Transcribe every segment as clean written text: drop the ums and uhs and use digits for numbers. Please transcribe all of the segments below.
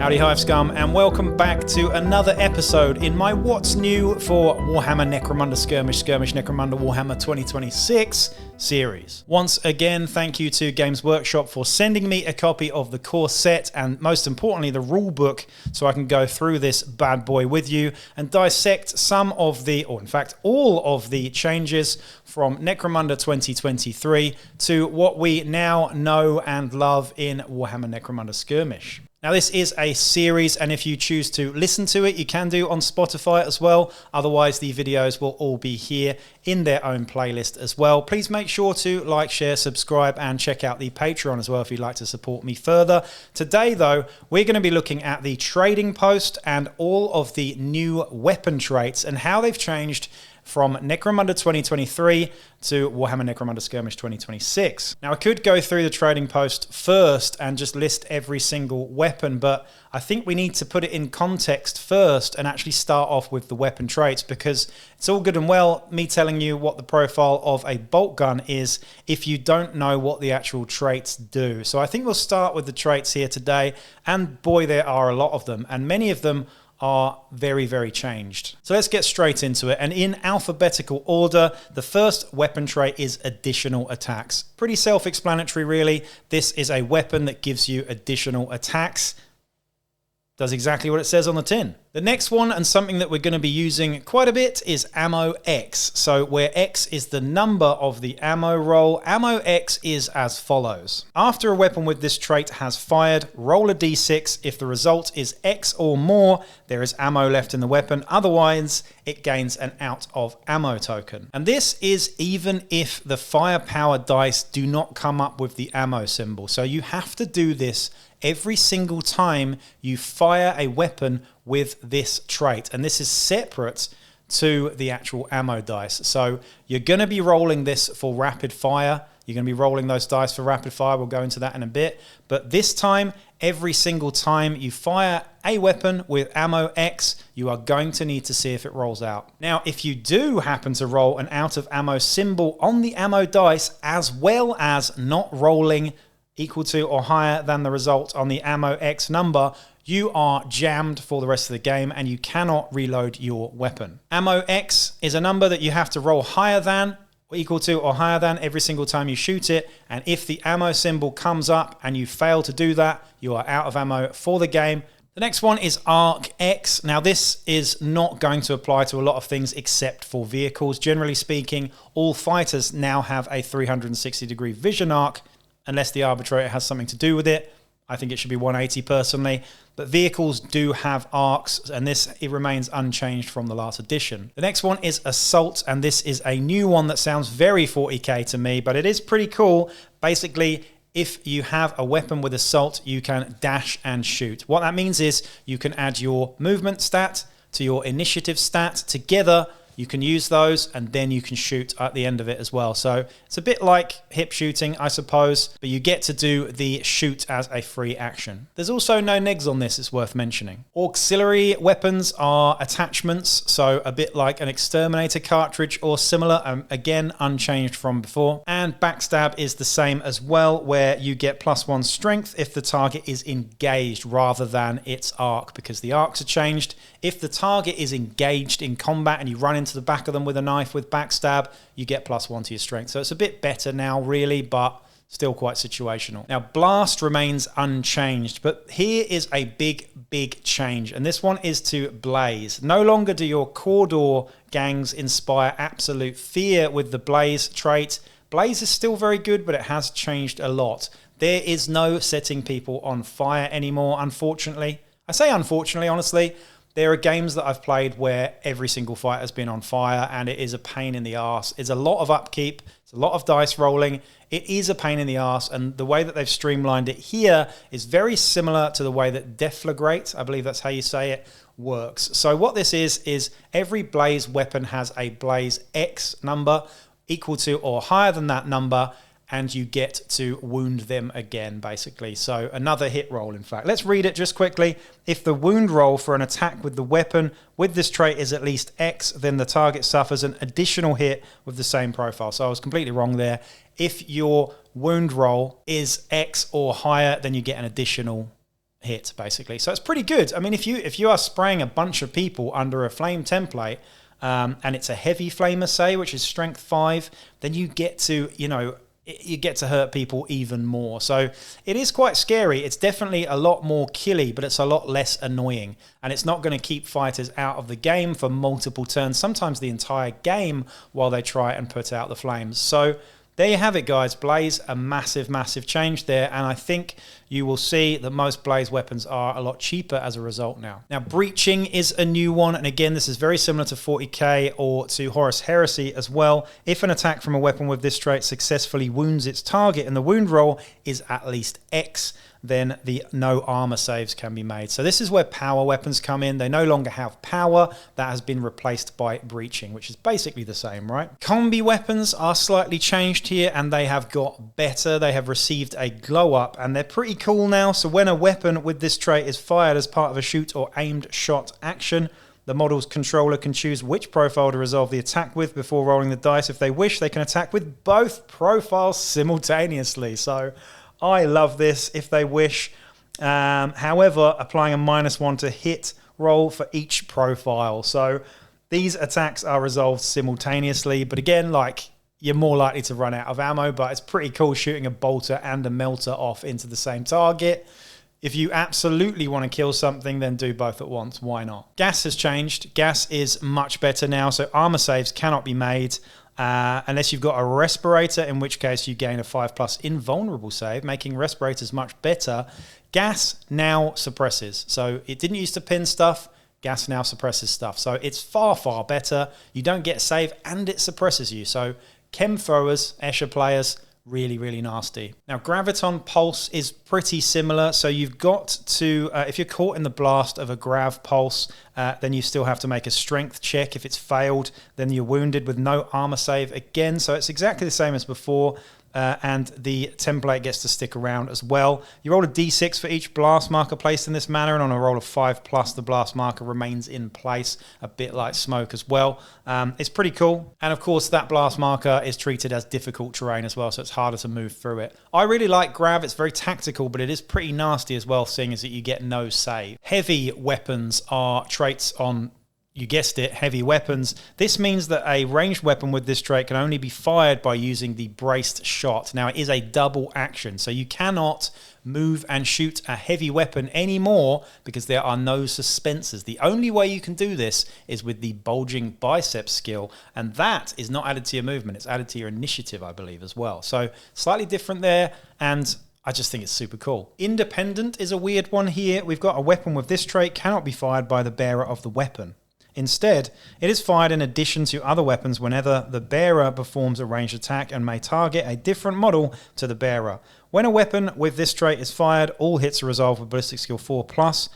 Howdy Hive Scum, and welcome back to another episode in my What's New for Warhammer Necromunda Skirmish Necromunda Warhammer 2026 series. Once again, thank you to Games Workshop for sending me a copy of the core set and most importantly the rule book so I can go through this bad boy with you and dissect some of the, or in fact all of the changes from Necromunda 2023 to what we now know and love in Warhammer Necromunda Skirmish. Now this is a series, and if you choose to listen to it, you can do on Spotify as well. Otherwise, the videos will all be here in their own playlist as well. Please make sure to like, share, subscribe, and check out the Patreon as well if you'd like to support me further. Today, though, we're going to be looking at the trading post and all of the new weapon traits and how they've changed from Necromunda 2023 to Warhammer Necromunda Skirmish 2026. Now I could go through the trading post first and just list every single weapon, but I think we need to put it in context first and actually start off with the weapon traits, because it's all good and well me telling you what the profile of a bolt gun is if you don't know what the actual traits do. So I think we'll start with the traits here today, and boy, there are a lot of them, and many of them are very, very changed. So let's get straight into it. And in alphabetical order, the first weapon trait is additional attacks. Pretty self-explanatory, really. This is a weapon that gives you additional attacks. Does exactly what it says on the tin. The next one, and something that we're going to be using quite a bit, is Ammo X. So where X is the number of the ammo roll, Ammo X is as follows. After a weapon with this trait has fired, roll a d6. If the result is X or more, there is ammo left in the weapon. Otherwise, it gains an out of ammo token. And this is even if the firepower dice do not come up with the ammo symbol. So you have to do this every single time you fire a weapon with this trait, and this is separate to the actual ammo dice. So you're going to be rolling this for rapid fire. You're going to be rolling those dice for rapid fire. We'll go into that in a bit. But this time, every single time you fire a weapon with ammo X, you are going to need to see if it rolls out. Now, if you do happen to roll an out of ammo symbol on the ammo dice, as well as not rolling equal to or higher than the result on the ammo X number, you are jammed for the rest of the game and you cannot reload your weapon. Ammo X is a number that you have to roll higher than, or equal to or higher than every single time you shoot it, and if the ammo symbol comes up and you fail to do that, you are out of ammo for the game. The next one is Arc X. Now this is not going to apply to a lot of things except for vehicles. Generally speaking, all fighters now have a 360-degree vision arc, unless the arbitrator has something to do with it. I think it should be 180 personally. But vehicles do have arcs, and it remains unchanged from the last edition. The next one is Assault, and this is a new one that sounds very 40k to me, but it is pretty cool. Basically, if you have a weapon with Assault, you can dash and shoot. What that means is you can add your movement stat to your initiative stat together. You can use those, and then you can shoot at the end of it as well. So it's a bit like hip shooting, I suppose, but you get to do the shoot as a free action. There's also no negs on this, it's worth mentioning. Auxiliary weapons are attachments, so a bit like an exterminator cartridge or similar, again, unchanged from before. And backstab is the same as well, where you get +1 strength if the target is engaged rather than its arc, because the arcs are changed. If the target is engaged in combat and you run into the back of them with a knife with backstab, you get +1 to your strength. So it's a bit better now, really, but still quite situational. Now, Blast remains unchanged, but here is a big change, and this one is to Blaze. No longer do your Cawdor gangs inspire absolute fear with the Blaze trait. Blaze is still very good, but it has changed a lot. There is no setting people on fire anymore, unfortunately. I say unfortunately, honestly. There are games that I've played where every single fight has been on fire, and it is a pain in the arse. It's a lot of upkeep. It's a lot of dice rolling. It is a pain in the arse, and the way that they've streamlined it here is very similar to the way that Deflagrate, I believe that's how you say it, works. So what this is every Blaze weapon has a Blaze X number equal to or higher than that number, and you get to wound them again, basically. So another hit roll, in fact. Let's read it just quickly. If the wound roll for an attack with the weapon with this trait is at least X, then the target suffers an additional hit with the same profile. So I was completely wrong there. If your wound roll is X or higher, then you get an additional hit, basically. So it's pretty good. I mean, if you are spraying a bunch of people under a flame template, and it's a heavy flamer, say, which is strength 5, then you get to, you get to hurt people even more. So it is quite scary. It's definitely a lot more killy, but it's a lot less annoying. And it's not going to keep fighters out of the game for multiple turns, sometimes the entire game, while they try and put out the flames. So there you have it, guys. Blaze, a massive, massive change there. And I think you will see that most Blaze weapons are a lot cheaper as a result now. Now, breaching is a new one. And again, this is very similar to 40k or to Horus Heresy as well. If an attack from a weapon with this trait successfully wounds its target and the wound roll is at least X, then the no armor saves can be made. So this is where power weapons come in. They no longer have power. That has been replaced by breaching, which is basically the same, right? Combi weapons are slightly changed here, and they have got better. They have received a glow up, and they're pretty cool now. So when a weapon with this trait is fired as part of a shoot or aimed shot action, the model's controller can choose which profile to resolve the attack with before rolling the dice. If they wish, they can attack with both profiles simultaneously. So I love this if they wish. However, applying a -1 to hit roll for each profile. So these attacks are resolved simultaneously. But again, like, you're more likely to run out of ammo, but it's pretty cool shooting a bolter and a melter off into the same target. If you absolutely want to kill something, then do both at once. Why not? Gas has changed. Gas is much better now. So armor saves cannot be made unless you've got a respirator, in which case you gain a 5+ invulnerable save, making respirators much better. Gas now suppresses. So it didn't used to pin stuff. Gas now suppresses stuff. So it's far, far better. You don't get a save and it suppresses you. So chem throwers, Escher players, really, really nasty. Now, Graviton Pulse is pretty similar. So you've got to, if you're caught in the blast of a Grav Pulse, then you still have to make a strength check. If it's failed, then you're wounded with no armor save again. So it's exactly the same as before. And the template gets to stick around as well. You roll a d6 for each blast marker placed in this manner, and on a roll of 5+, the blast marker remains in place, a bit like smoke as well. It's pretty cool. And of course, that blast marker is treated as difficult terrain as well, so it's harder to move through it. I really like Grav. It's very tactical, but it is pretty nasty as well, seeing as that you get no save. Heavy weapons are traits on, you guessed it, heavy weapons. This means that a ranged weapon with this trait can only be fired by using the braced shot. Now, it is a double action, so you cannot move and shoot a heavy weapon anymore because there are no suspensors. The only way you can do this is with the bulging biceps skill, and that is not added to your movement. It's added to your initiative, I believe, as well. So slightly different there, and I just think it's super cool. Independent is a weird one here. We've got a weapon with this trait cannot be fired by the bearer of the weapon. Instead, it is fired in addition to other weapons whenever the bearer performs a ranged attack and may target a different model to the bearer. When a weapon with this trait is fired, all hits are resolved with ballistic skill 4+.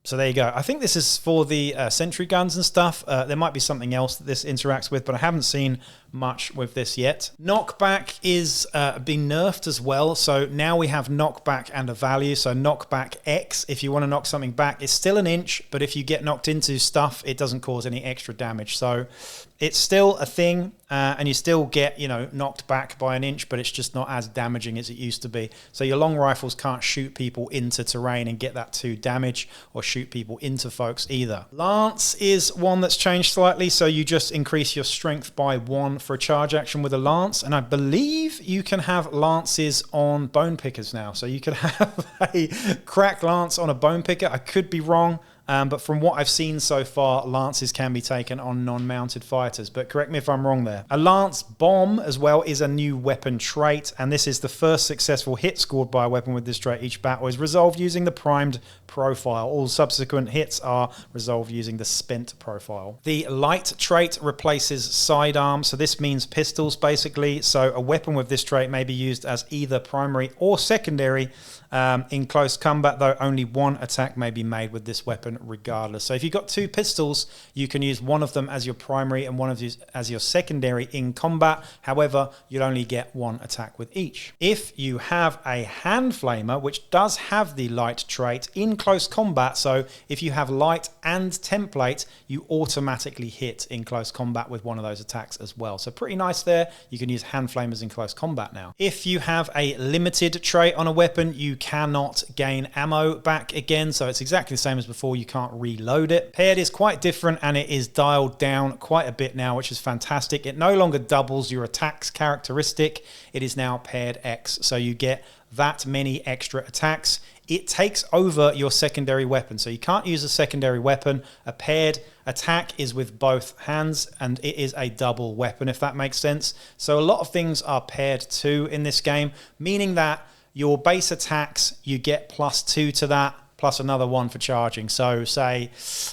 So there you go. I think this is for the sentry guns and stuff. There might be something else that this interacts with, but I haven't seen much with this yet. Knockback is being nerfed as well. So now we have knockback and a value. So knockback X, if you want to knock something back, it's still an inch, but if you get knocked into stuff, it doesn't cause any extra damage. So it's still a thing, and you still get, knocked back by an inch, but it's just not as damaging as it used to be. So your long rifles can't shoot people into terrain and get that 2 damage, or shoot people into folks either. Lance is one that's changed slightly, so you just increase your strength by 1 for a charge action with a lance, and I believe you can have lances on bone pickers now. So you could have a crack lance on a bone picker. I could be wrong. But from what I've seen so far, lances can be taken on non-mounted fighters. But correct me if I'm wrong there. A lance bomb as well is a new weapon trait. And this is the first successful hit scored by a weapon with this trait. Each battle is resolved using the primed profile. All subsequent hits are resolved using the spent profile. The light trait replaces sidearm. So this means pistols basically. So a weapon with this trait may be used as either primary or secondary in close combat, though only one attack may be made with this weapon regardless. So if you've got 2 pistols, you can use one of them as your primary and one of these as your secondary in combat. However, you'll only get 1 attack with each. If you have a hand flamer, which does have the light trait in close combat, so if you have light and template, you automatically hit in close combat with one of those attacks as well. So pretty nice there. You can use hand flamers in close combat now. If you have a limited trait on a weapon, you cannot gain ammo back again. So it's exactly the same as before. You can't reload it. Paired is quite different, and it is dialed down quite a bit now, which is fantastic. It no longer doubles your attacks characteristic. It is now paired X. So you get that many extra attacks. It takes over your secondary weapon. So you can't use a secondary weapon. A paired attack is with both hands, and it is a double weapon, if that makes sense. So a lot of things are paired too in this game, meaning that your base attacks, you get +2 to that, plus another 1 for charging. So say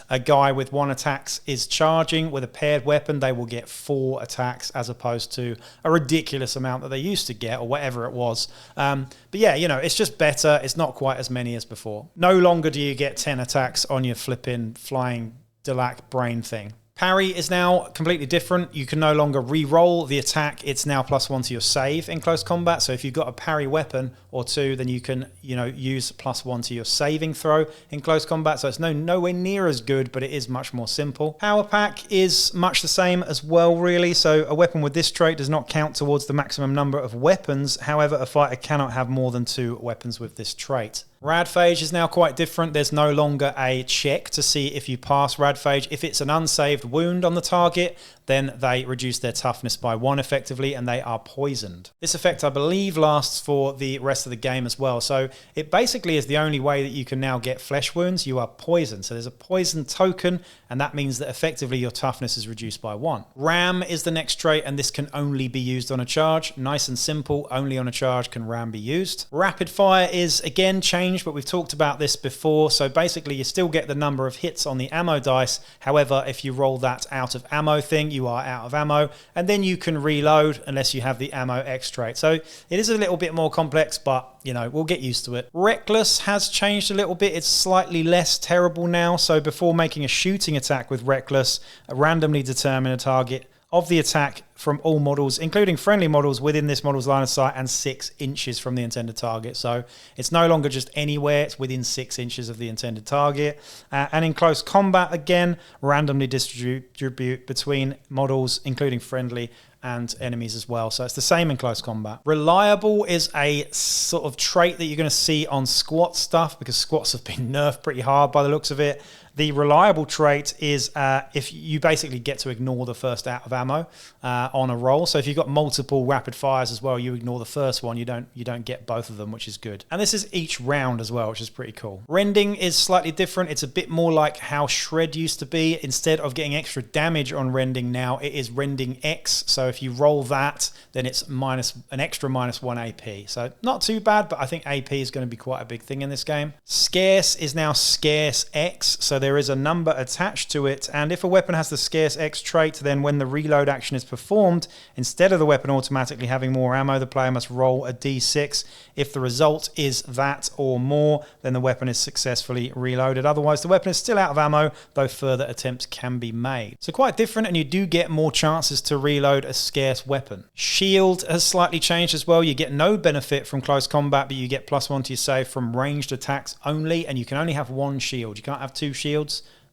a guy with 1 attack is charging with a paired weapon, they will get 4 attacks as opposed to a ridiculous amount that they used to get, or whatever it was. But yeah, you know, it's just better. It's not quite as many as before. No longer do you get 10 attacks on your flipping flying Delac brain thing. Parry is now completely different. You can no longer re-roll the attack. It's now +1 to your save in close combat. So if you've got a parry weapon or 2, then you can, you know, use +1 to your saving throw in close combat. So it's nowhere near as good, but it is much more simple. Power pack is much the same as well, really. So a weapon with this trait does not count towards the maximum number of weapons. However, a fighter cannot have more than 2 weapons with this trait. Radphage is now quite different. There's no longer a check to see if you pass Radphage. If it's an unsaved wound on the target, then they reduce their toughness by 1 effectively, and they are poisoned. This effect, I believe, lasts for the rest of the game as well. So it basically is the only way that you can now get flesh wounds. You are poisoned. So there's a poison token, and that means that effectively your toughness is reduced by 1. Ram is the next trait, and this can only be used on a charge. Nice and simple. Only on a charge can Ram be used. Rapid fire is again changed, but we've talked about this before. So basically you still get the number of hits on the ammo dice. However, if you roll that out of ammo thing, you are out of ammo, and then you can reload unless you have the ammo X trait. So it is a little bit more complex, but you know, we'll get used to it. Reckless has changed a little bit. It's slightly less terrible now. So before making a shooting attack with Reckless, randomly determine a target of the attack from all models, including friendly models within this model's line of sight and 6 inches from the intended target. So it's no longer just anywhere, it's within 6 inches of the intended target. And in close combat, again, randomly distribute between models, including friendly and enemies as well. So it's the same in close combat. Reliable is a sort of trait that you're going to see on squat stuff, because squats have been nerfed pretty hard by the looks of it. The reliable trait is if you basically get to ignore the first out of ammo on a roll. So if you've got multiple rapid fires as well, you ignore the first one. You don't get both of them, which is good. And this is each round as well, which is pretty cool. Rending is slightly different. It's a bit more like how Shred used to be. Instead of getting extra damage on Rending now, it is Rending X. So if you roll that, then it's an extra -1 AP. So not too bad, but I think AP is going to be quite a big thing in this game. Scarce is now Scarce X. So there is a number attached to it, and if a weapon has the Scarce X trait, then when the reload action is performed, instead of the weapon automatically having more ammo, the player must roll a d6. If the result is that or more, then the weapon is successfully reloaded. Otherwise, the weapon is still out of ammo, though further attempts can be made. So quite different, and you do get more chances to reload a scarce weapon. Shield has slightly changed as well. You get no benefit from close combat, but you get +1 to your save from ranged attacks only, and you can only have 1 shield. You can't have 2 shields.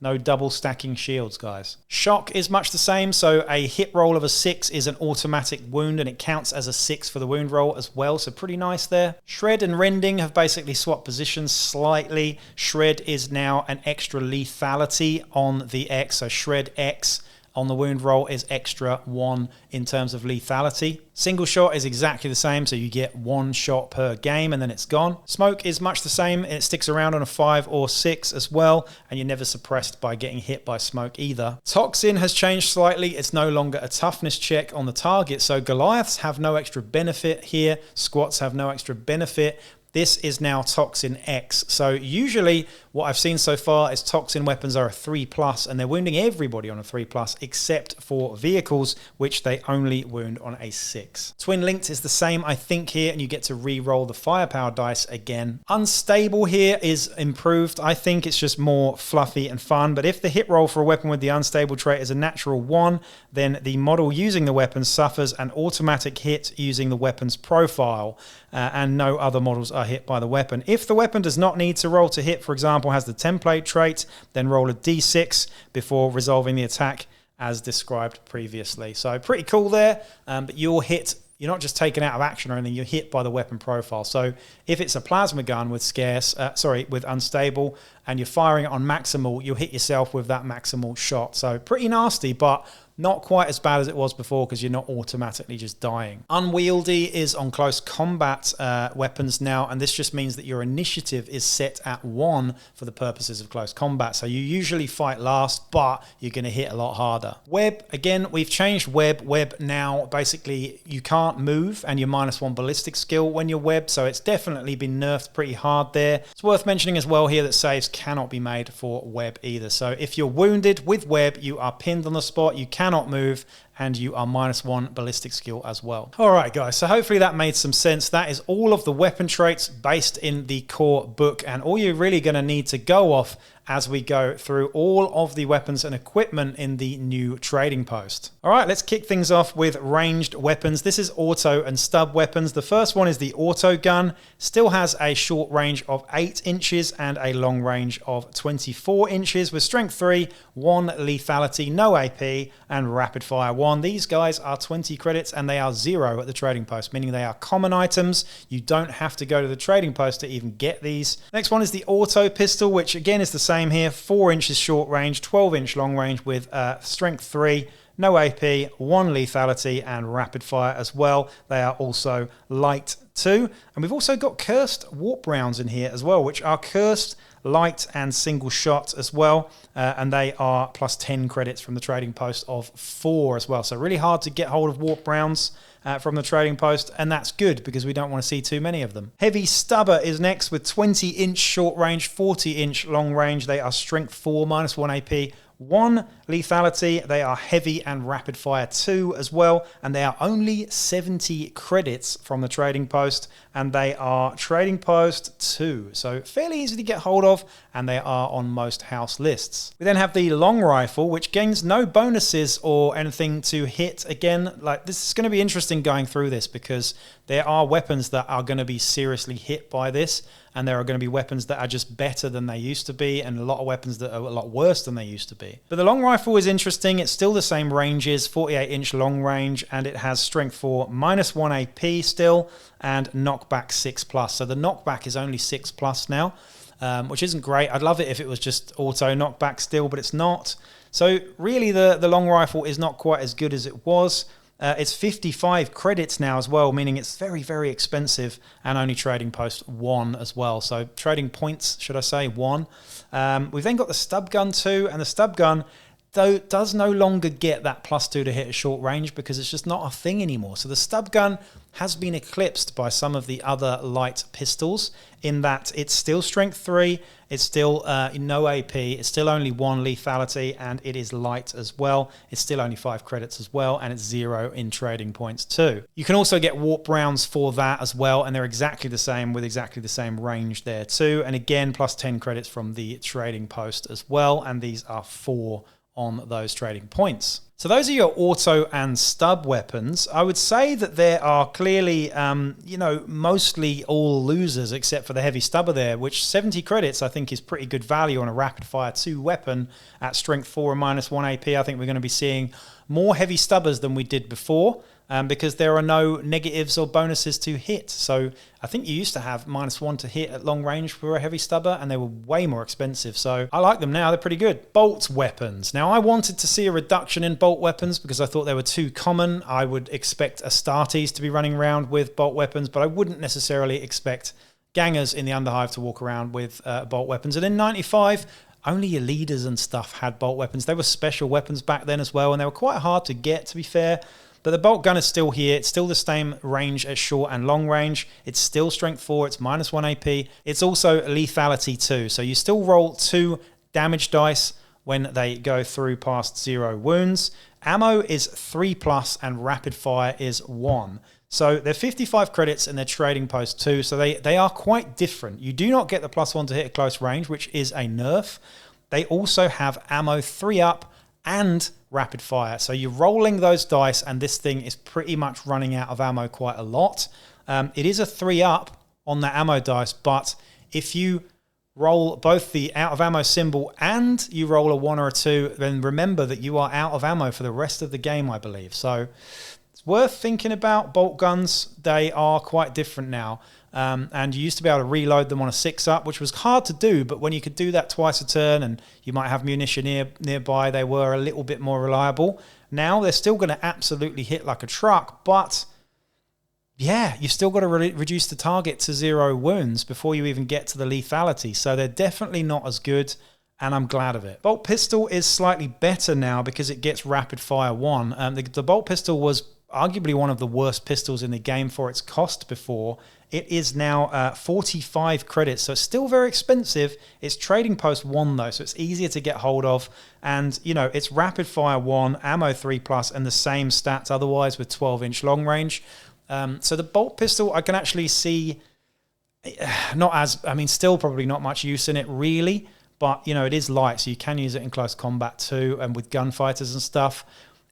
No double stacking shields, guys. Shock is much the same. So a hit roll of a 6 is an automatic wound, and it counts as a 6 for the wound roll as well. So pretty nice there. Shred and Rending have basically swapped positions slightly. Shred is now an extra lethality on the X. So Shred X on the wound roll is extra 1 in terms of lethality. Single shot is exactly the same, so you get 1 shot per game and then it's gone. Smoke is much the same. It sticks around on a 5 or 6 as well, and you're never suppressed by getting hit by smoke either. Toxin has changed slightly. It's no longer a toughness check on the target, so Goliaths have no extra benefit here. Squats have no extra benefit. this is now Toxin X. So usually what I've seen so far is Toxin weapons are a 3+, and they're wounding everybody on a 3+, except for vehicles, which they only wound on a 6. Twin Linked is the same, I think, here, and you get to re-roll the firepower dice again. Unstable here is improved. I think it's just more fluffy and fun, but if the hit roll for a weapon with the unstable trait is a natural 1, then the model using the weapon suffers an automatic hit using the weapon's profile, and no other models are hit by the weapon. If the weapon does not need to roll to hit, for example, has the template trait, then roll a d6 before resolving the attack as described previously. So pretty cool there, but you're not just taken out of action or anything, you're hit by the weapon profile. So if it's a plasma gun with with unstable, and you're firing it on maximal, you'll hit yourself with that maximal shot. So pretty nasty, but not quite as bad as it was before because you're not automatically just dying. Unwieldy is on close combat weapons now, and this just means that your initiative is set at 1 for the purposes of close combat. So you usually fight last, but you're going to hit a lot harder. Web, again, we've changed web. Web now, basically, you can't move, and you're -1 ballistic skill when you're web, so it's definitely been nerfed pretty hard there. It's worth mentioning as well here that saves cannot be made for web either. So if you're wounded with web, you are pinned on the spot, you cannot move, and you are -1 ballistic skill as well. All right, guys, so hopefully that made some sense. That is all of the weapon traits based in the core book, and all you're really going to need to go off as we go through all of the weapons and equipment in the new trading post. All right, let's kick things off with ranged weapons. This is auto and stub weapons. The first one is the auto gun. Still has a short range of 8 inches and a long range of 24 inches with strength 3, 1 lethality, no AP, and rapid fire 1. These guys are 20 credits and they are 0 at the trading post, meaning they are common items. You don't have to go to the trading post to even get these. Next one is the auto pistol, which again is the same here, 4 inches short range, 12-inch long range with strength 3, no AP, 1 lethality, and rapid fire as well. They are also light too. And we've also got cursed warp rounds in here as well, which are cursed, light, and single shot as well. And they are plus 10 credits from the trading post of 4 as well. So really hard to get hold of warp rounds from the trading post, and that's good because we don't want to see too many of them. Heavy Stubber is next with 20-inch short range, 40-inch long range. They are strength 4, -1 AP, 1 lethality. They are heavy and rapid fire 2 as well, and they are only 70 credits from the trading post, and they are trading post 2, so fairly easy to get hold of, and they are on most house lists. We then have the long rifle, which gains no bonuses or anything to hit. Again, like, this is going to be interesting going through this because there are weapons that are going to be seriously hit by this, and there are going to be weapons that are just better than they used to be, and a lot of weapons that are a lot worse than they used to be. But the long rifle is interesting. It's still the same ranges, 48-inch long range, and it has strength 4, -1 AP still, and knockback 6+. So the knockback is only 6+ now, which isn't great. I'd love it if it was just auto knockback still, but it's not. So really the long rifle is not quite as good as it was. It's 55 credits now as well, meaning it's very, very expensive, and only trading post 1 as well. So trading points, should I say, 1. We've then got the stub gun too, and the stub gun does no longer get that +2 to hit at short range because it's just not a thing anymore. So the stub gun has been eclipsed by some of the other light pistols in that it's still strength 3, it's still no AP, it's still only 1 lethality, and it is light as well. It's still only 5 credits as well, and it's 0 in trading points too. You can also get warp rounds for that as well, and they're exactly the same with exactly the same range there too. And again, plus 10 credits from the trading post as well, and these are 4 on those trading points. So those are your auto and stub weapons. I would say that there are clearly, mostly all losers except for the heavy stubber there, which 70 credits I think is pretty good value on a rapid fire 2 weapon at strength 4 and -1 AP. I think we're going to be seeing more heavy stubbers than we did before. Because there are no negatives or bonuses to hit. So I think you used to have -1 to hit at long range for a heavy stubber, and they were way more expensive. So I like them now. They're pretty good. Bolt weapons. Now, I wanted to see a reduction in bolt weapons because I thought they were too common. I would expect Astartes to be running around with bolt weapons, but I wouldn't necessarily expect gangers in the Underhive to walk around with bolt weapons. And in 95, only your leaders and stuff had bolt weapons. They were special weapons back then as well, and they were quite hard to get, to be fair. But the bolt gun is still here. It's still the same range as short and long range. It's still strength 4. It's -1 AP. It's also lethality 2. So you still roll 2 damage dice when they go through past 0 wounds. Ammo is 3+, and rapid fire is 1. So they're 55 credits and they're trading post 2. So they are quite different. You do not get the +1 to hit at close range, which is a nerf. They also have ammo 3 up and rapid fire. So you're rolling those dice and this thing is pretty much running out of ammo quite a lot. It is a 3 up on the ammo dice, but if you roll both the out of ammo symbol and you roll a 1 or a 2, then remember that you are out of ammo for the rest of the game, I believe. So it's worth thinking about. Bolt guns, they are quite different now. And you used to be able to reload them on a 6 up, which was hard to do, but when you could do that twice a turn and you might have munition nearby, they were a little bit more reliable. Now they're still going to absolutely hit like a truck, but yeah, you've still got to reduce the target to 0 wounds before you even get to the lethality. So they're definitely not as good, and I'm glad of it. Bolt pistol is slightly better now because it gets rapid fire 1. The bolt pistol was arguably one of the worst pistols in the game for its cost before. It is now 45 credits, so it's still very expensive. It's trading post 1 though, so it's easier to get hold of. And, you know, it's rapid fire 1, ammo 3+, and the same stats otherwise with 12-inch long range. So the bolt pistol, I can actually see still probably not much use in it really, but, you know, it is light, so you can use it in close combat too, and with gunfighters and stuff.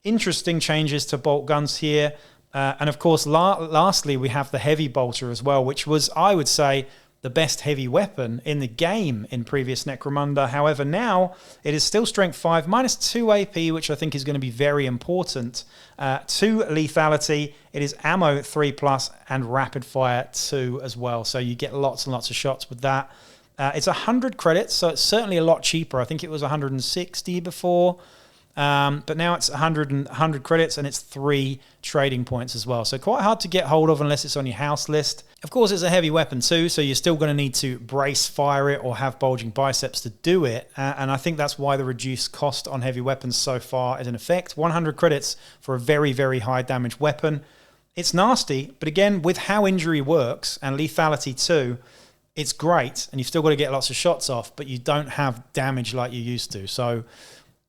Interesting changes to bolt guns here. And of course, lastly, we have the heavy bolter as well, which was, I would say, the best heavy weapon in the game in previous Necromunda. However, now it is still strength 5, -2 AP, which I think is going to be very important. 2 lethality. It is ammo 3+, and rapid fire 2 as well. So you get lots and lots of shots with that. It's 100 credits, so it's certainly a lot cheaper. I think it was 160 before. But now it's 100 credits and it's 3 trading points as well. So quite hard to get hold of unless it's on your house list. Of course, it's a heavy weapon too, so you're still going to need to brace fire it or have bulging biceps to do it. And I think that's why the reduced cost on heavy weapons so far is in effect. 100 credits for a very, very high damage weapon. It's nasty, but again, with how injury works and lethality too, it's great. And you've still got to get lots of shots off, but you don't have damage like you used to. So,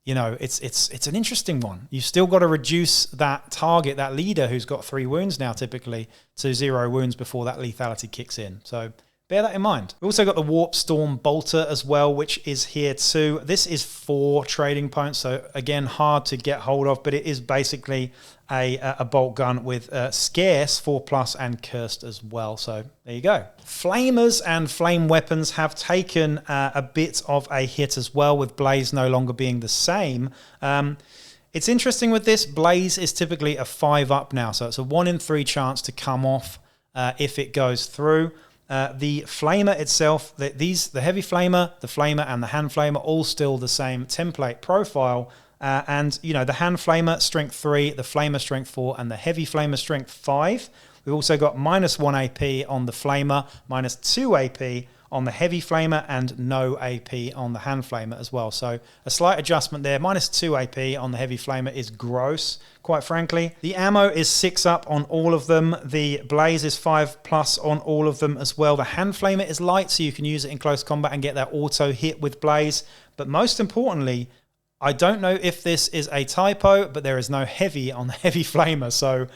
you know, it's an interesting one. You've still got to reduce that target, that leader who's got 3 wounds now typically, to 0 wounds before that lethality kicks in. So bear that in mind. We've also got the Warp Storm Bolter as well, which is here too. This is 4 trading points, so again, hard to get hold of, but it is basically a bolt gun with scarce 4+ and cursed as well. So there you go. Flamers and flame weapons have taken a bit of a hit as well, with Blaze no longer being the same. It's interesting with this. Blaze is typically a 5 up now, so it's a 1 in 3 chance to come off if it goes through. The flamer itself, the heavy flamer, the flamer, and the hand flamer, all still the same template profile. And, you know, the hand flamer, strength 3, the flamer, strength 4, and the heavy flamer, strength 5. We've also got -1 AP on the flamer, -2 AP on the heavy flamer, and no AP on the hand flamer as well. So a slight adjustment there. -2 AP on the heavy flamer is gross, quite frankly. The ammo is 6 up on all of them. The blaze is 5+ on all of them as well. The hand flamer is light, so you can use it in close combat and get that auto hit with blaze. But most importantly, I don't know if this is a typo, but there is no heavy on the heavy flamer. So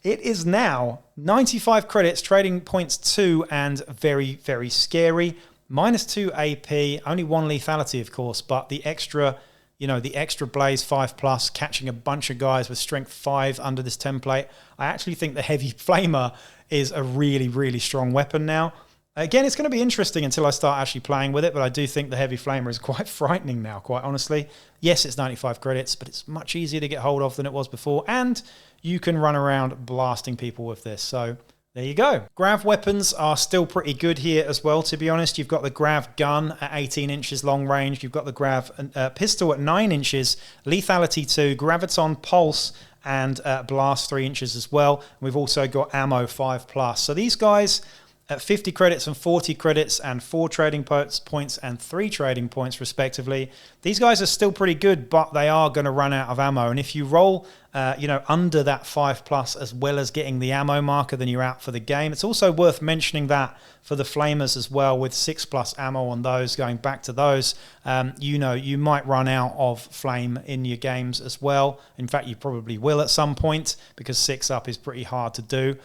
it is now 95 credits, trading points 2, and very, very scary. -2 AP, only 1 lethality, of course, but the extra, you know, the extra blaze 5+, catching a bunch of guys with strength 5 under this template. I actually think the heavy flamer is a really, really strong weapon now. Again, it's going to be interesting until I start actually playing with it, but I do think the heavy flamer is quite frightening now, quite honestly. Yes, it's 95 credits, but it's much easier to get hold of than it was before, and you can run around blasting people with this. So there you go. Grav weapons are still pretty good here as well, to be honest. You've got the Grav gun at 18 inches long range. You've got the Grav pistol at 9 inches, lethality 2, graviton pulse, and blast 3 inches as well. We've also got ammo 5+. So these guys, At 50 credits and 40 credits and 4 trading points and 3 trading points respectively, these guys are still pretty good, but they are going to run out of ammo. And if you roll under that 5+ as well as getting the ammo marker, then you're out for the game. It's also worth mentioning that for the flamers as well, with 6+ ammo on those, going back to those, you might run out of flame in your games as well. In fact, you probably will at some point, because 6 up is pretty hard to do.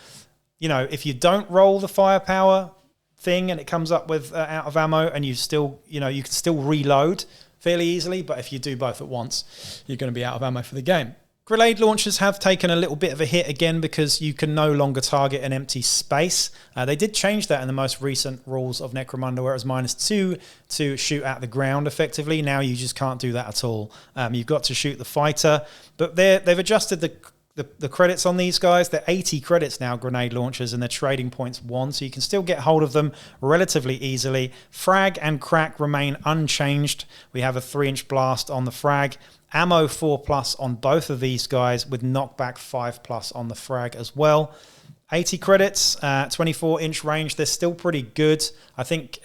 If you don't roll the firepower thing and it comes up with out of ammo, and you still, you can still reload fairly easily, but if you do both at once, you're going to be out of ammo for the game. Grenade launchers have taken a little bit of a hit again, because you can no longer target an empty space. They did change that in the most recent rules of Necromunda, where it was -2 to shoot at the ground effectively. Now you just can't do that at all. You've got to shoot the fighter, but they've adjusted the credits on these guys. They're 80 credits now, grenade launchers, and they're trading points 1, so you can still get hold of them relatively easily. Frag and crack remain unchanged. We have a 3-inch blast on the frag, ammo 4+ on both of these guys, with knockback 5+ on the frag as well. 80 credits, 24-inch range. They're still pretty good. I think,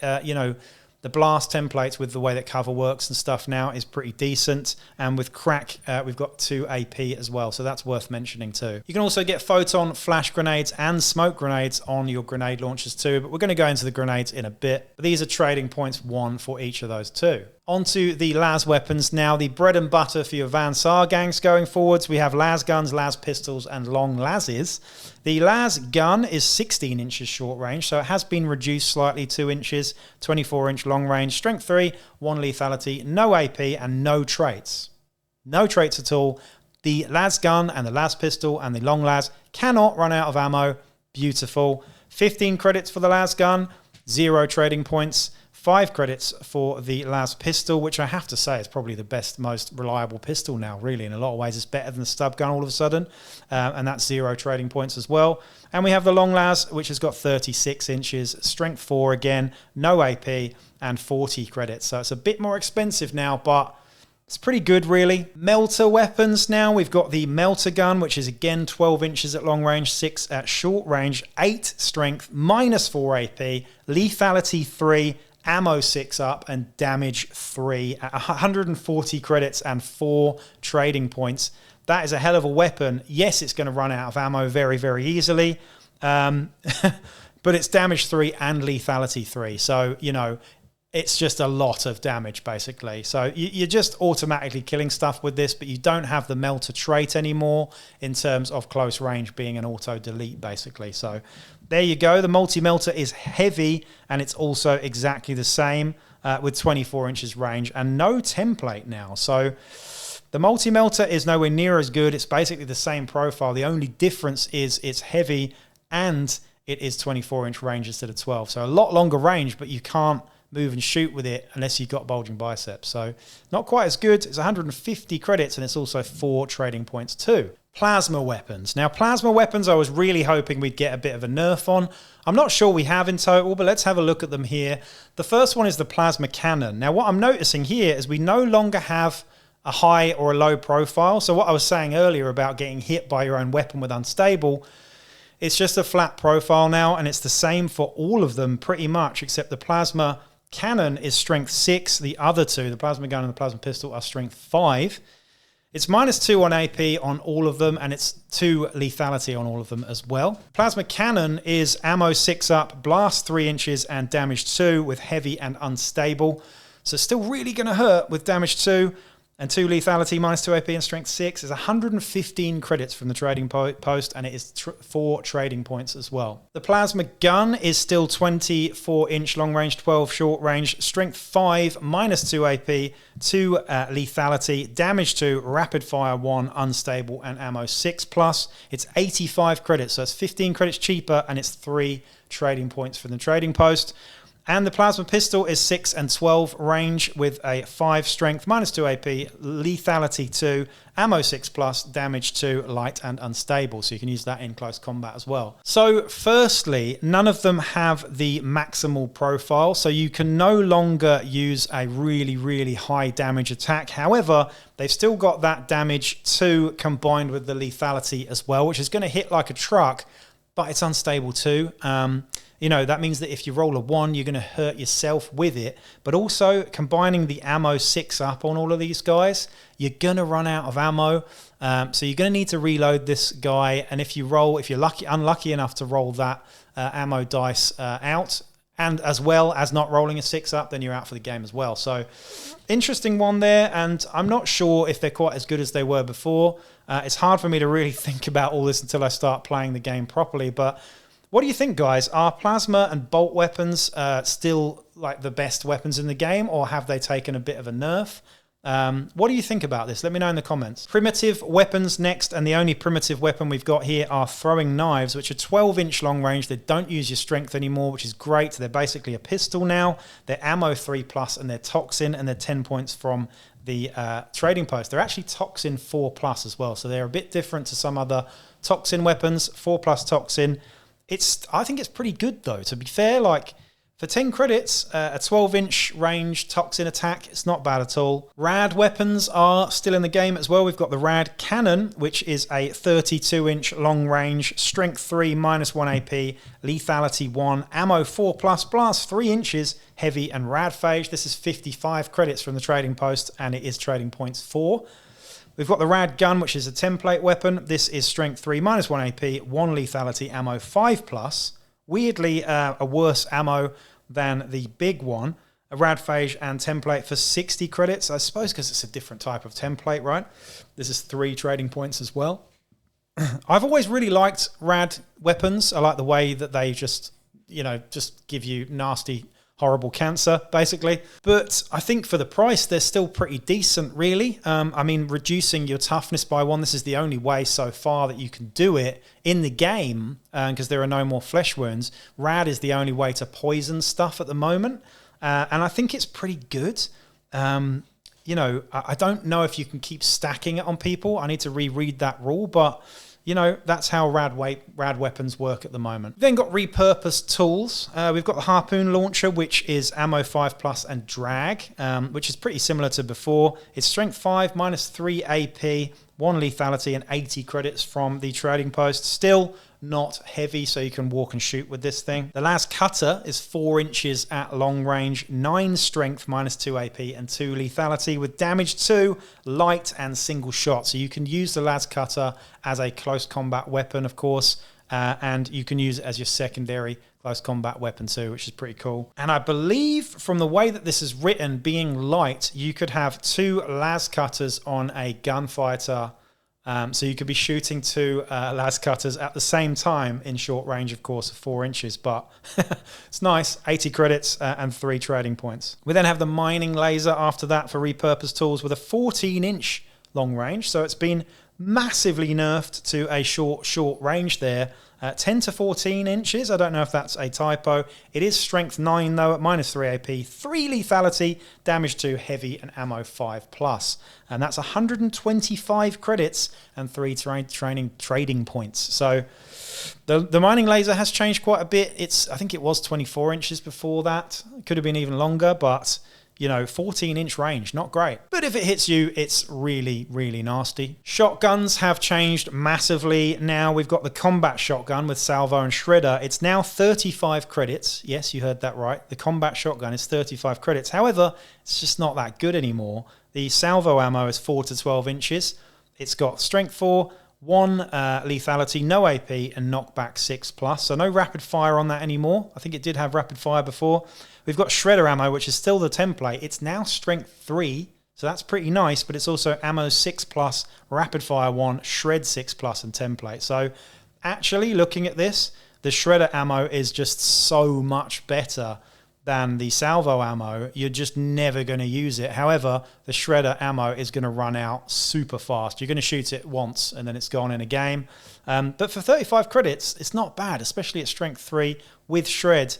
the blast templates with the way that cover works and stuff now is pretty decent. And with crack, we've got 2 AP as well, so that's worth mentioning too. You can also get photon, flash grenades, and smoke grenades on your grenade launchers too, but we're going to go into the grenades in a bit. But these are trading points 1 for each of those too. Onto the las weapons now, the bread and butter for your Van Saar gangs going forwards. We have las guns, las pistols, and long lases. The las gun is 16 inches short range, so it has been reduced slightly, 2 inches, 24-inch long range, strength 3, 1 lethality, no AP, and no traits. No traits at all. The las gun and the las pistol and the long las cannot run out of ammo. Beautiful. 15 credits for the las gun, 0 trading points. 5 credits for the las pistol, which I have to say is probably the best, most reliable pistol now, really. In a lot of ways, it's better than the stub gun all of a sudden, and that's 0 trading points as well. And we have the long las, which has got 36 inches, strength 4 again, no AP, and 40 credits. So it's a bit more expensive now, but it's pretty good, really. Melter weapons now. We've got the melter gun, which is again 12 inches at long range, 6 at short range, 8 strength, -4 AP, lethality 3, ammo 6 up, and damage 3 at 140 credits and 4 trading points. That is a hell of a weapon. Yes, it's going to run out of ammo very, very easily, but it's damage 3 and lethality 3. So, it's just a lot of damage, basically. So you're just automatically killing stuff with this, but you don't have the melter trait anymore in terms of close range being an auto-delete, basically. So there you go. The multi-melter is heavy, and it's also exactly the same with 24 inches range and no template now. So the multi-melter is nowhere near as good. It's basically the same profile. The only difference is it's heavy and it is 24-inch range instead of 12. So a lot longer range, but you can't move and shoot with it unless you've got bulging biceps. So not quite as good. It's 150 credits, and it's also 4 trading points too. Plasma weapons. Now, plasma weapons, I was really hoping we'd get a bit of a nerf on. I'm not sure we have in total, but let's have a look at them here. The first one is the plasma cannon. Now, what I'm noticing here is we no longer have a high or a low profile. So what I was saying earlier about getting hit by your own weapon with unstable, it's just a flat profile now, and it's the same for all of them pretty much, except the plasma cannon is strength 6. The other two, the plasma gun and the plasma pistol, are strength 5. It's -2 on AP on all of them, and it's 2 lethality on all of them as well. Plasma cannon is ammo 6 up, blast 3 inches, and damage 2 with heavy and unstable. So it's still really going to hurt with damage 2 and 2 lethality, -2 AP, and strength 6. Is 115 credits from the trading post, and it is 4 trading points as well. The plasma gun is still 24-inch long range, 12 short range, strength 5, -2 AP, 2 lethality, damage 2, rapid fire 1, unstable, and ammo 6+. It's 85 credits, so it's 15 credits cheaper, and it's 3 trading points from the trading post. And the plasma pistol is 6 and 12 range with a 5 strength, -2 AP, lethality 2, ammo 6+, damage 2, light and unstable. So you can use that in close combat as well. So firstly, none of them have the maximal profile. So you can no longer use a really, really high damage attack. However, they've still got that damage 2 combined with the lethality as well, which is going to hit like a truck. but it's unstable too. You know, that means that if you roll a 1, you're going to hurt yourself with it. But also, combining the ammo 6 up on all of these guys, you're going to run out of ammo. So you're going to need to reload this guy. And if you're unlucky enough to roll that ammo dice out, and as well as not rolling a 6 up, then you're out for the game as well. So interesting one there. And I'm not sure if they're quite as good as they were before. It's hard for me to really think about all this until I start playing the game properly. But what do you think, guys? Are plasma and bolt weapons still like the best weapons in the game, or have they taken a bit of a nerf? What do you think about this? Let me know in the comments. Primitive weapons next, and the only primitive weapon we've got here are throwing knives, which are 12-inch long range. They don't use your strength anymore, which is great. They're basically a pistol now. They're ammo 3+, and they're toxin, and they're 10 points from the trading post. They're actually toxin 4+ as well, so they're a bit different to some other toxin weapons. 4+ toxin. I think it's pretty good though, to be fair. Like, for 10 credits, a 12-inch range toxin attack, it's not bad at all. Rad weapons are still in the game as well. We've got the Rad Cannon, which is a 32-inch long range, strength 3, -1 AP, lethality 1, ammo 4+, blast 3 inches, heavy and rad phage. This is 55 credits from the trading post, and it is trading points 4. We've got the Rad Gun, which is a template weapon. This is strength 3, -1 AP, 1 lethality, ammo 5+. Weirdly, a worse ammo than the big one. A Rad Phage and template for 60 credits. I suppose because it's a different type of template, right? This is 3 trading points as well. I've always really liked Rad weapons. I like the way that they just give you nasty, horrible cancer, basically. But I think for the price, they're still pretty decent, really. I mean, reducing your toughness by 1, this is the only way so far that you can do it in the game, because there are no more flesh wounds. Rad is the only way to poison stuff at the moment, and I think it's pretty good. I don't know if you can keep stacking it on people. I need to reread that rule, but that's how rad weapons work at the moment. We've then got repurposed tools. We've got the harpoon launcher, which is ammo 5+ and drag, which is pretty similar to before. It's strength 5, -3 AP, 1 lethality, and 80 credits from the trading post. Still not heavy, so you can walk and shoot with this thing. The las cutter is 4 inches at long range, 9 strength, -2 AP, and 2 lethality, with damage 2, light, and single shot. So you can use the las cutter as a close combat weapon, of course, and you can use it as your secondary close combat weapon too, which is pretty cool. And I believe from the way that this is written, being light, you could have 2 las cutters on a gunfighter. So you could be shooting 2 las cutters at the same time in short range, of course, of 4 inches. But it's nice. 80 credits and 3 trading points. We then have the mining laser after that for repurposed tools with a 14-inch long range. So it's been massively nerfed to a short range there. 10 to 14 inches. I don't know if that's a typo. It is strength 9 though at -3 AP, 3 lethality, damage 2, heavy, and ammo 5+. And that's 125 credits and 3 trading points. So the mining laser has changed quite a bit. I think it was 24 inches before that. It could have been even longer, but 14-inch range, not great. But if it hits you, it's really, really nasty. Shotguns have changed massively. Now we've got the combat shotgun with salvo and shredder. It's now 35 credits. Yes, you heard that right. The combat shotgun is 35 credits. However, it's just not that good anymore. The salvo ammo is 4 to 12 inches. It's got strength 4, 1 lethality, no AP, and knockback 6+. So no rapid fire on that anymore. I think it did have rapid fire before. We've got shredder ammo, which is still the template. It's now strength 3, so that's pretty nice, but it's also ammo 6+, rapid fire 1, shred 6+, and template. So actually, looking at this, the shredder ammo is just so much better than the salvo ammo. You're just never going to use it. However, the shredder ammo is going to run out super fast. You're going to shoot it once and then it's gone in a game. But for 35 credits, it's not bad, especially at strength 3 with shred.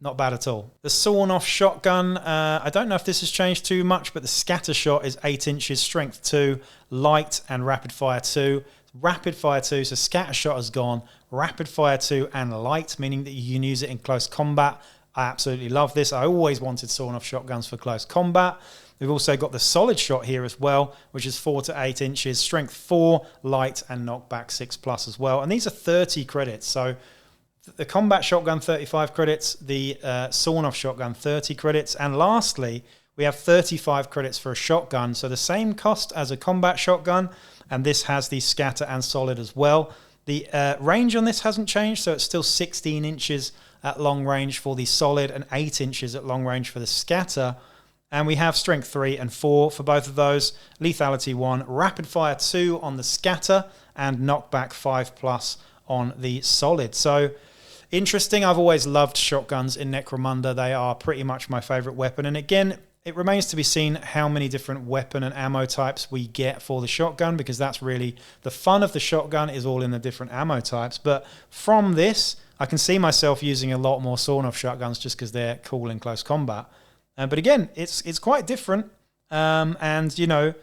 Not bad at all. The sawn-off shotgun, I don't know if this has changed too much, but the scatter shot is 8 inches, strength 2, light, and rapid fire 2. Rapid fire 2, so scatter shot has gone. Rapid fire 2 and light, meaning that you can use it in close combat. I absolutely love this. I always wanted sawn-off shotguns for close combat. We've also got the solid shot here as well, which is 4 to 8 inches, strength 4, light, and knockback 6+ as well. And these are 30 credits. So the combat shotgun, 35 credits, the sawn-off shotgun, 30 credits. And lastly, we have 35 credits for a shotgun. So the same cost as a combat shotgun, and this has the scatter and solid as well. The range on this hasn't changed, so it's still 16 inches at long range for the solid and 8 inches at long range for the scatter. And we have strength 3 and 4 for both of those, lethality 1, rapid fire 2 on the scatter, and knockback 5+ on the solid. So interesting. I've always loved shotguns in Necromunda. They are pretty much my favorite weapon. And again, it remains to be seen how many different weapon and ammo types we get for the shotgun, because that's really the fun of the shotgun, is all in the different ammo types. But from this, I can see myself using a lot more sawn-off shotguns just because they're cool in close combat. But again, it's quite different. And, you know,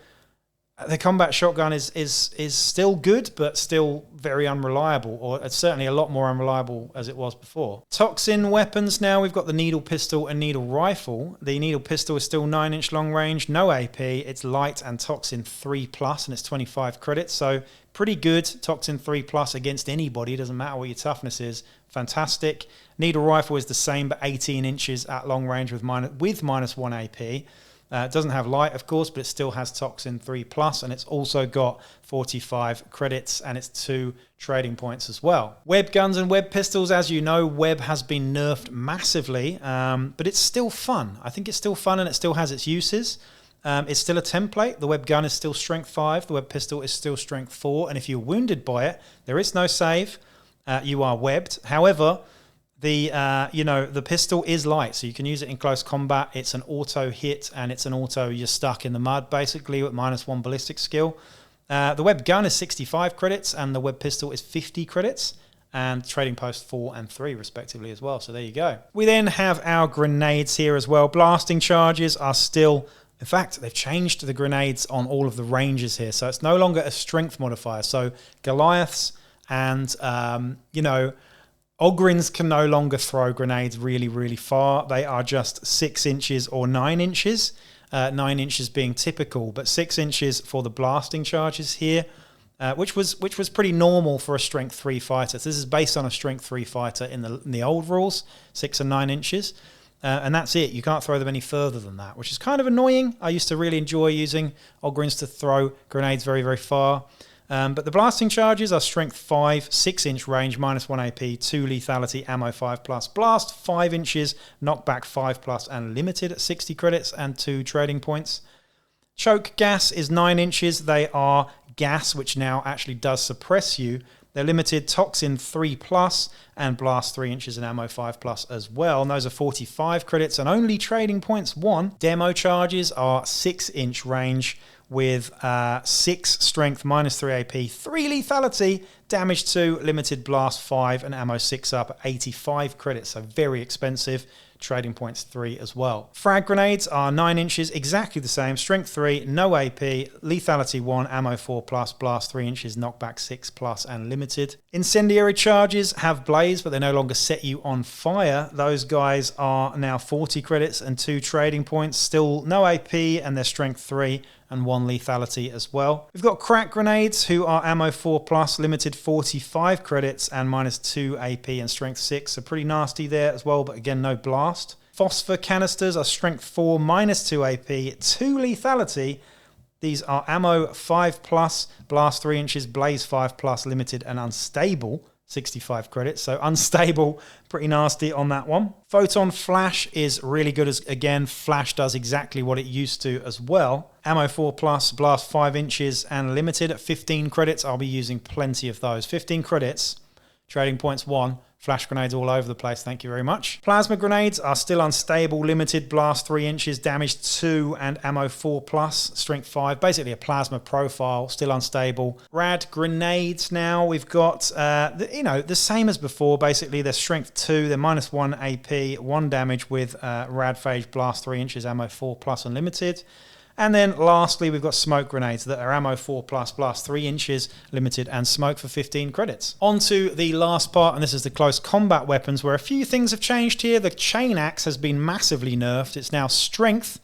the combat shotgun is still good, but still very unreliable, or it's certainly a lot more unreliable as it was before. Toxin weapons now, we've got the needle pistol and needle rifle. The needle pistol is still 9-inch long range, no AP, it's light and toxin 3+, and it's 25 credits, so pretty good. Toxin 3+ against anybody, doesn't matter what your toughness is, fantastic. Needle rifle is the same, but 18 inches at long range with -1 AP. It doesn't have light, of course, but it still has toxin 3+, and it's also got 45 credits, and it's 2 trading points as well. Web guns and web pistols, as you know, web has been nerfed massively, but it's still fun. I think it's still fun, and it still has its uses. It's still a template. The web gun is still strength 5. The web pistol is still strength 4, and if you're wounded by it, there is no save. You are webbed. However, the pistol is light, so you can use it in close combat. It's an auto hit, and it's an auto, you're stuck in the mud basically with -1 ballistic skill. The web gun is 65 credits, and the web pistol is 50 credits, and trading post 4 and 3 respectively as well. So there you go. We then have our grenades here as well. Blasting charges are still, in fact, they've changed the grenades on all of the ranges here, so it's no longer a strength modifier. So Goliaths and Ogryns can no longer throw grenades really, really far. They are just 6 inches or 9 inches, 9 inches being typical, but 6 inches for the blasting charges here, which was pretty normal for a strength 3 fighter. So this is based on a strength 3 fighter in the old rules, 6 and 9 inches. And that's it. You can't throw them any further than that, which is kind of annoying. I used to really enjoy using Ogryns to throw grenades very, very far. But the blasting charges are strength 5, 6-inch range, -1 AP, 2 lethality, ammo 5+, blast 5 inches, knockback 5+, and limited at 60 credits and 2 trading points. Choke gas is 9 inches. They are gas, which now actually does suppress you. They're limited toxin 3+, and blast 3 inches and ammo 5+ as well. And those are 45 credits and only trading points 1. Demo charges are 6-inch range, with 6 strength, -3 AP, 3 lethality, damage 2, limited blast 5, and ammo 6 up at 85 credits, so very expensive. Trading points 3 as well. Frag grenades are 9 inches, exactly the same, strength 3, no AP, lethality 1, ammo 4+, blast 3 inches, knockback 6+, and limited. Incendiary charges have blaze, but they no longer set you on fire. Those guys are now 40 credits and 2 trading points, still no AP, and they're strength 3 and 1 lethality as well. We've got crack grenades, who are ammo 4+, limited 45 credits and -2 AP and strength 6, so pretty nasty there as well, but again, no blast. Phosphor canisters are strength 4, -2 AP, 2 lethality. These are ammo 5+, blast 3 inches, blaze 5+, limited and unstable. 65 credits, so unstable, pretty nasty on that one. Photon flash is really good, as again, flash does exactly what it used to as well. Ammo 4+, blast 5 inches, and limited at 15 credits. I'll be using plenty of those. 15 credits, trading points 1, flash grenades all over the place, thank you very much. Plasma grenades are still unstable, limited, blast 3 inches, damage 2, and ammo 4+, strength 5, basically a plasma profile, still unstable. Rad grenades now, we've got, the same as before, basically, they're strength 2, they're -1 AP, 1 damage with rad phage, blast 3 inches, ammo 4+, unlimited. And then lastly, we've got smoke grenades that are ammo 4+, blast 3 inches, limited, and smoke for 15 credits. On to the last part, and this is the close combat weapons, where a few things have changed here. The chain axe has been massively nerfed. It's now strength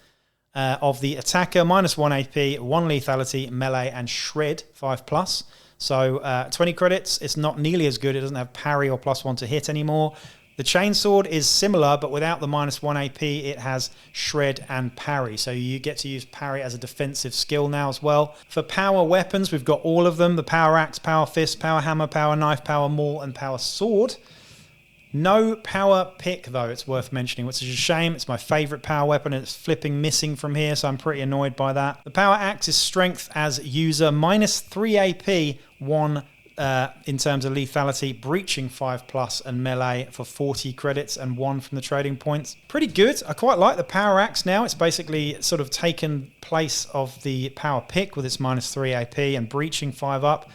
of the attacker, -1 AP, 1 lethality, melee, and shred 5+. So 20 credits. It's not nearly as good. It doesn't have parry or +1 to hit anymore. The chainsword is similar, but without the -1 AP, it has shred and parry. So you get to use parry as a defensive skill now as well. For power weapons, we've got all of them. The power axe, power fist, power hammer, power knife, power maul, and power sword. No power pick, though, it's worth mentioning, which is a shame. It's my favorite power weapon, and it's flipping missing from here, so I'm pretty annoyed by that. The power axe is strength as user, -3 AP, 1 in terms of lethality, breaching 5+, and melee for 40 credits and 1 from the trading points. Pretty good. I quite like the power axe now. It's basically sort of taken place of the power pick with its -3 AP and breaching 5 up.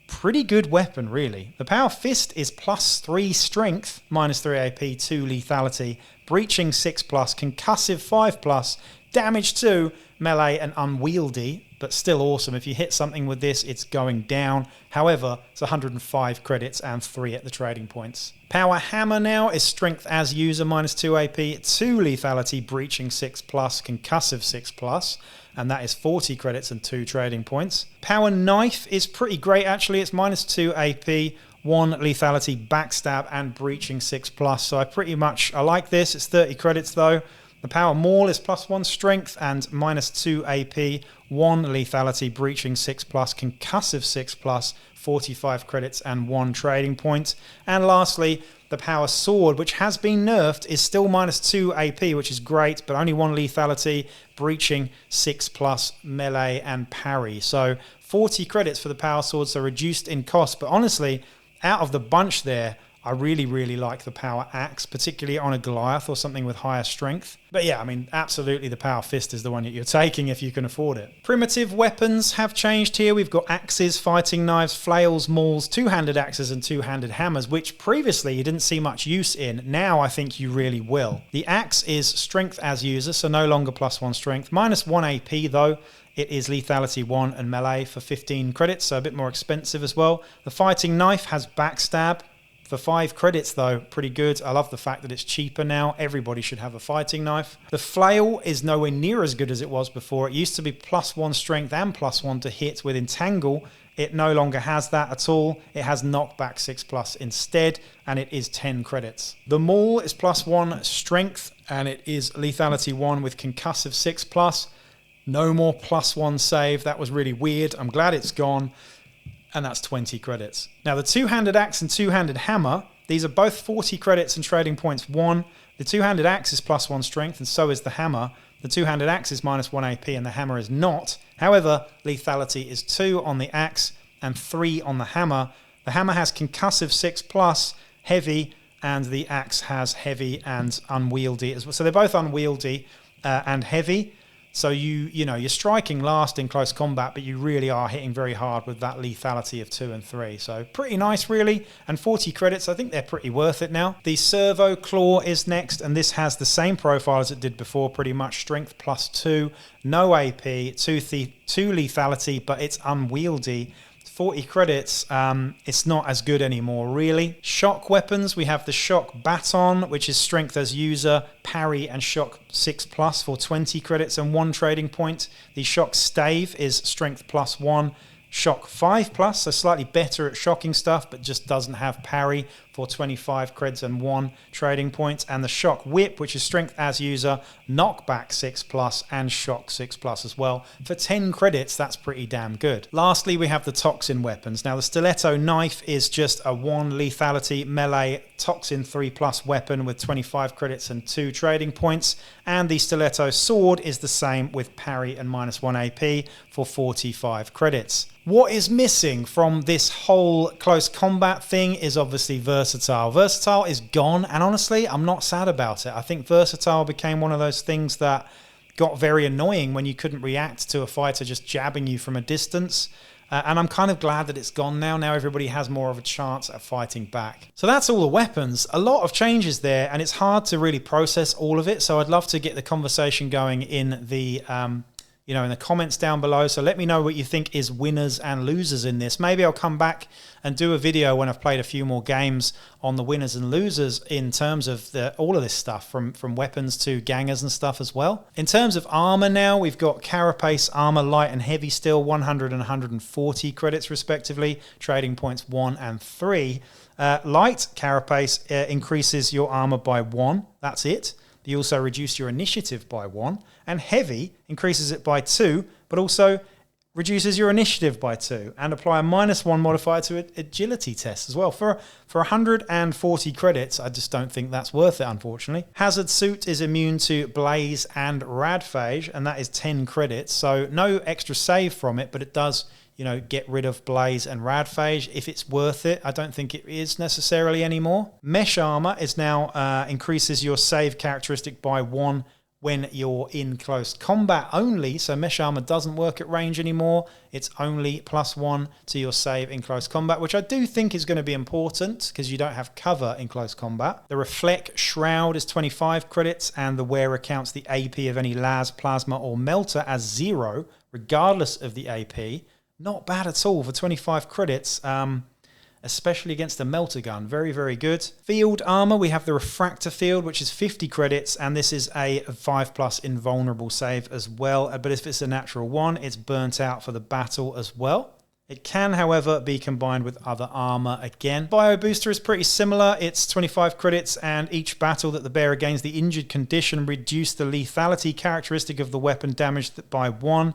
Pretty good weapon, really. The power fist is +3 strength, -3 AP, 2 lethality, breaching 6+, concussive 5+, damage 2, melee, and unwieldy, but still awesome. If you hit something with this, it's going down. However, it's 105 credits and 3 at the trading points. Power hammer now is strength as user, -2 AP, 2 lethality, breaching 6+, concussive 6+, and that is 40 credits and 2 trading points. Power knife is pretty great, actually. It's -2 AP, 1 lethality, backstab, and breaching 6+. So I like this. It's 30 credits, though. The power maul is +1 strength and -2 AP, 1 lethality, breaching 6+, concussive 6+, 45 credits and 1 trading point. And lastly, the power sword, which has been nerfed, is still -2 AP, which is great, but only 1 lethality, breaching 6+, melee, and parry. So 40 credits for the power sword, so reduced in cost. But honestly, out of the bunch there, I really, really like the power axe, particularly on a Goliath or something with higher strength. But yeah, I mean, absolutely the power fist is the one that you're taking if you can afford it. Primitive weapons have changed here. We've got axes, fighting knives, flails, mauls, two-handed axes, and two-handed hammers, which previously you didn't see much use in. Now I think you really will. The axe is strength as user, so no longer +1 strength. -1 AP though. It is lethality 1 and melee for 15 credits, so a bit more expensive as well. The fighting knife has backstab. For 5 credits, though, pretty good. I love the fact that it's cheaper now. Everybody should have a fighting knife. The flail is nowhere near as good as it was before. It used to be +1 strength and +1 to hit with entangle. It no longer has that at all. It has knockback 6+ instead, and it is 10 credits. The maul is +1 strength, and it is lethality 1 with concussive 6+. No more +1 save. That was really weird. I'm glad it's gone. And that's 20 credits. Now the two-handed axe and two-handed hammer, these are both 40 credits and trading points 1. The two-handed axe is +1 strength, and so is the hammer. The two-handed axe is -1 AP, and the hammer is not. However, lethality is 2 on the axe and 3 on the hammer. The hammer has concussive 6+, heavy, and the axe has heavy and unwieldy as well. So they're both unwieldy and heavy. So you're striking last in close combat, but you really are hitting very hard with that lethality of 2 and 3. So pretty nice, really. And 40 credits, I think they're pretty worth it now. The servo claw is next, and this has the same profile as it did before, pretty much. Strength +2, no AP, 2 lethality, but it's unwieldy. 40 credits, it's not as good anymore, really. Shock weapons, we have the shock baton, which is strength as user, parry, and shock 6+ for 20 credits and 1 trading point. The shock stave is strength +1, shock 5+, so slightly better at shocking stuff, but just doesn't have parry for 25 creds and 1 trading point. And the shock whip, which is strength as user, knockback 6+, and shock 6+ as well. For 10 credits, that's pretty damn good. Lastly, we have the toxin weapons. Now, the stiletto knife is just a 1 lethality melee toxin 3+ weapon with 25 credits and 2 trading points. And the stiletto sword is the same with parry and -1 AP for 45 credits. What is missing from this whole close combat thing is obviously versatile. Versatile is gone, and honestly, I'm not sad about it. I think versatile became one of those things that got very annoying when you couldn't react to a fighter just jabbing you from a distance. And I'm kind of glad that it's gone now. Now everybody has more of a chance at fighting back. So that's all the weapons. A lot of changes there, and it's hard to really process all of it. So I'd love to get the conversation going in the you know, in the comments down below. So let me know what you think is winners and losers in this. Maybe I'll come back and do a video when I've played a few more games on the winners and losers in terms of all of this stuff, from weapons to gangers and stuff as well. In terms of armor now, we've got Carapace, armor, light and heavy still, 100 and 140 credits respectively, trading points 1 and 3. Light Carapace increases your armor by 1. That's it. You also reduce your initiative by 1. And heavy increases it by 2, but also reduces your initiative by 2, and apply a -1 modifier to agility test as well. For 140 credits, I just don't think that's worth it, unfortunately. Hazard Suit is immune to Blaze and Radphage, and that is 10 credits. So no extra save from it, but it does, you know, get rid of Blaze and Radphage. If it's worth it, I don't think it is necessarily anymore. Mesh Armor is now increases your save characteristic by 1 when you're in close combat only. So Mesh Armor doesn't work at range anymore. It's only +1 to your save in close combat, which I do think is going to be important because you don't have cover in close combat. The Reflect Shroud is 25 credits, and the wearer counts the AP of any las, plasma or melter as 0, regardless of the AP. Not bad at all for 25 credits. Especially against the melter gun. Very, very good. Field armor, we have the Refractor Field, which is 50 credits, and this is a 5+ invulnerable save as well. But if it's a natural 1, it's burnt out for the battle as well. It can, however, be combined with other armor again. Bio Booster is pretty similar. It's 25 credits, and each battle that the bearer gains the injured condition reduce the lethality characteristic of the weapon damaged by 1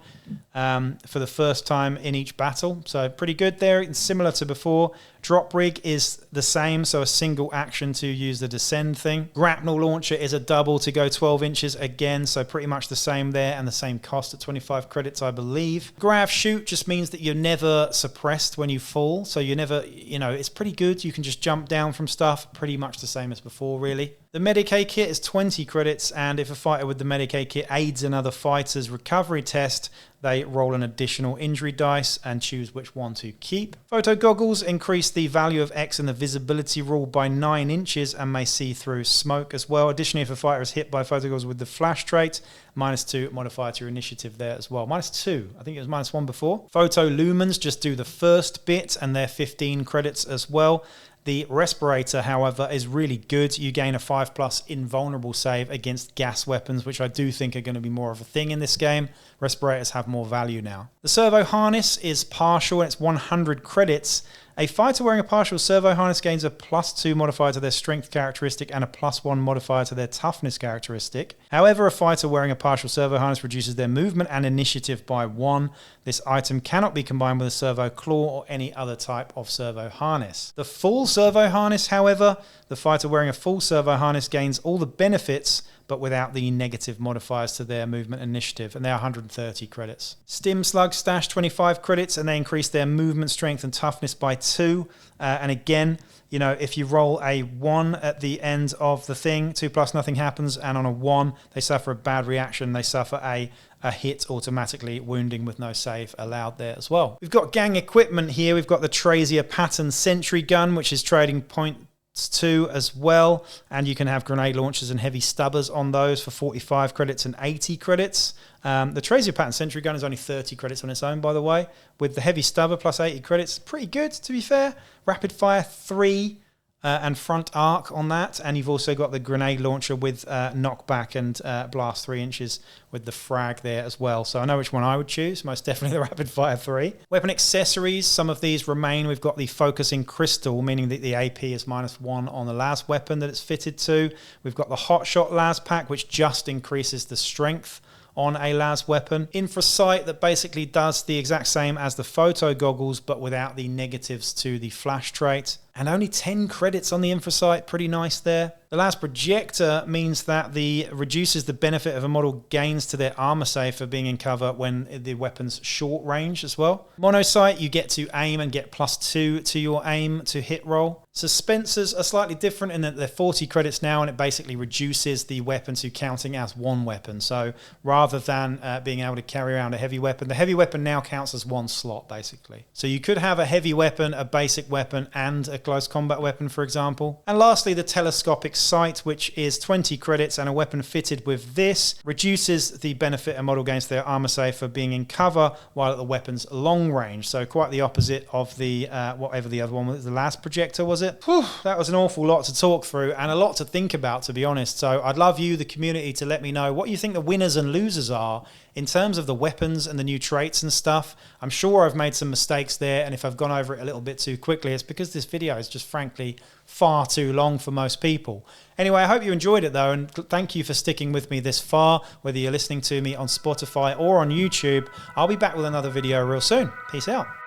for the first time in each battle. So pretty good there. It's similar to before. Drop Rig is the same, so a single action to use the descend thing. Grapnel Launcher is a double to go 12 inches again, so pretty much the same there, and the same cost at 25 credits, I believe. Grav Shoot just means that you're never suppressed when you fall, so you never, you know, it's pretty good. You can just jump down from stuff, pretty much the same as before, really. The Medicae Kit is 20 credits, and if a fighter with the Medicae Kit aids another fighter's recovery test, they roll an additional injury dice and choose which one to keep. Photo Goggles increase the value of X in the visibility rule by 9 inches and may see through smoke as well. Additionally, if a fighter is hit by Photo Goggles with the Flash trait, -2 modifier to your initiative there as well. -2, I think it was -1 before. Photo Lumens just do the first bit, and they're 15 credits as well. The Respirator, however, is really good. You gain a 5+ invulnerable save against gas weapons, which I do think are going to be more of a thing in this game. Respirators have more value now. The Servo Harness is partial, and it's 100 credits. A fighter wearing a partial servo harness gains a +2 modifier to their strength characteristic and a +1 modifier to their toughness characteristic. However, a fighter wearing a partial servo harness reduces their movement and initiative by 1. This item cannot be combined with a servo claw or any other type of servo harness. The full servo harness, however, the fighter wearing a full servo harness gains all the benefits but without the negative modifiers to their movement initiative, and they're 130 credits. Stim Slug stash 25 credits, and they increase their movement strength and toughness by 2. And again, you know, if you roll a 1 at the end of the thing, 2+, nothing happens, and on a 1, they suffer a bad reaction, they suffer a hit automatically, wounding with no save allowed there as well. We've got gang equipment here. We've got the Trazier Pattern Sentry Gun, which is trading point 2 as well, and you can have grenade launchers and heavy stubbers on those for 45 credits and 80 credits. The Trazier Pattern Sentry Gun is only 30 credits on its own, by the way, with the heavy stubber plus 80 credits. Pretty good, to be fair. Rapid Fire 3 and front arc on that, and you've also got the grenade launcher with knockback and blast 3 inches with the frag there as well. So I know which one I would choose, most definitely the Rapid Fire 3. Weapon accessories, some of these remain. We've got the Focusing Crystal, meaning that the AP is -1 on the las weapon that it's fitted to. We've got the Hot Shot las pack, which just increases the strength on a las weapon. Infrasight, that basically does the exact same as the Photo Goggles, but without the negatives to the flash trait. And only 10 credits on the Infrasight, pretty nice there. The Las Projector means that the reduces the benefit of a model gains to their armor save for being in cover when the weapon's short range as well. Monosight, you get to aim and get +2 to your aim to hit roll. Suspensors are slightly different in that they're 40 credits now, and it basically reduces the weapon to counting as one weapon. So rather than being able to carry around a heavy weapon, the heavy weapon now counts as one slot basically. So you could have a heavy weapon, a basic weapon, and a close combat weapon, for example. And lastly, the telescopic sight, which is 20 credits, and a weapon fitted with this reduces the benefit a model gains their armor save for being in cover while at the weapon's long range. So quite the opposite of the whatever the other one was, the last projector, was it? Whew, that was an awful lot to talk through and a lot to think about, to be honest. So I'd love you, the community, to let me know what you think the winners and losers are in terms of the weapons and the new traits and stuff. I'm sure I've made some mistakes there, and if I've gone over it a little bit too quickly, it's because this video is just frankly far too long for most people. Anyway, I hope you enjoyed it though, and thank you for sticking with me this far, whether you're listening to me on Spotify or on YouTube. I'll be back with another video real soon. Peace out.